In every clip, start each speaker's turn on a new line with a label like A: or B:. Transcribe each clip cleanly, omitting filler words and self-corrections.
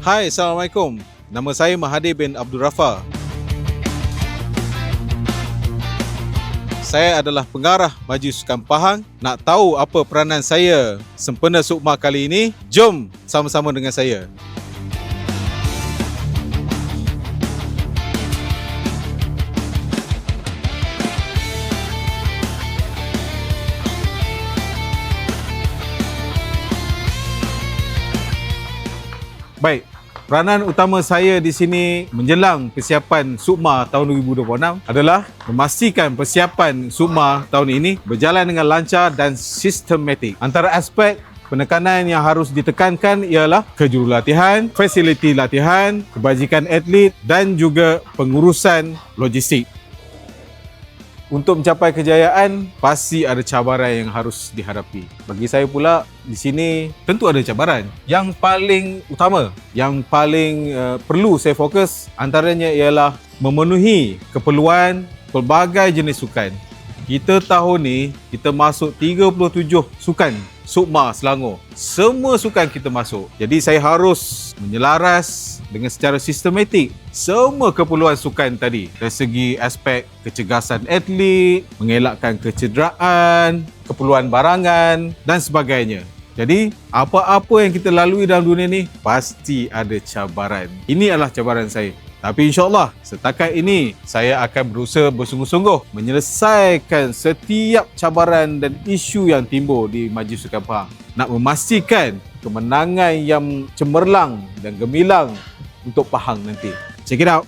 A: Hai, Assalamualaikum. Nama saya Mahathir bin Abdul Rafa. Saya adalah pengarah Majlis Sukan Pahang. Nak tahu apa peranan saya sempena Sukma kali ini? Jom sama-sama dengan saya. Baik, peranan utama saya di sini menjelang persiapan Sukma tahun 2026 adalah memastikan persiapan Sukma tahun ini berjalan dengan lancar dan sistematik. Antara aspek penekanan yang harus ditekankan ialah kejurulatihan, fasiliti latihan, kebajikan atlet dan juga pengurusan logistik. Untuk mencapai kejayaan, pasti ada cabaran yang harus dihadapi. Bagi saya pula, di sini tentu ada cabaran. Yang paling utama, yang paling perlu saya fokus antaranya ialah memenuhi keperluan pelbagai jenis sukan. Kita tahun ni, kita masuk 37 sukan Sukma Selangor. Semua sukan kita masuk. Jadi saya harus menyelaras dengan secara sistematik semua keperluan sukan tadi. Dari segi aspek kecergasan atlet, mengelakkan kecederaan, keperluan barangan dan sebagainya. Jadi, apa-apa yang kita lalui dalam dunia ni, pasti ada cabaran. Ini adalah cabaran saya. Tapi insyaAllah, setakat ini saya akan berusaha bersungguh-sungguh menyelesaikan setiap cabaran dan isu yang timbul di Majlis Sukan Pahang. Nak memastikan kemenangan yang cemerlang dan gemilang untuk Pahang nanti. Check it out.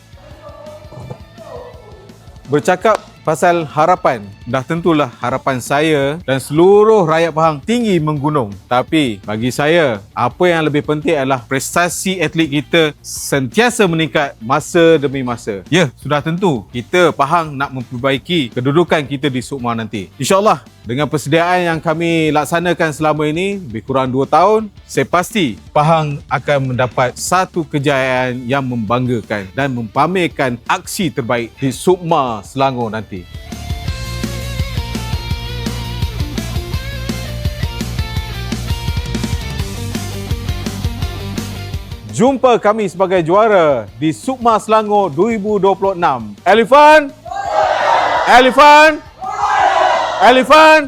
A: Bercakap pasal harapan, dah tentulah harapan saya dan seluruh rakyat Pahang tinggi menggunung. Tapi bagi saya, apa yang lebih penting adalah prestasi atlet kita sentiasa meningkat masa demi masa. Ya, sudah tentu kita Pahang nak memperbaiki kedudukan kita di Sukma nanti. InsyaAllah, dengan persediaan yang kami laksanakan selama ini, lebih kurang 2 tahun, saya pasti Pahang akan mendapat satu kejayaan yang membanggakan dan mempamerkan aksi terbaik di Sukma Selangor nanti. Jumpa kami sebagai juara di Sukma Selangor 2026. Elephant! Elephant! Elephant!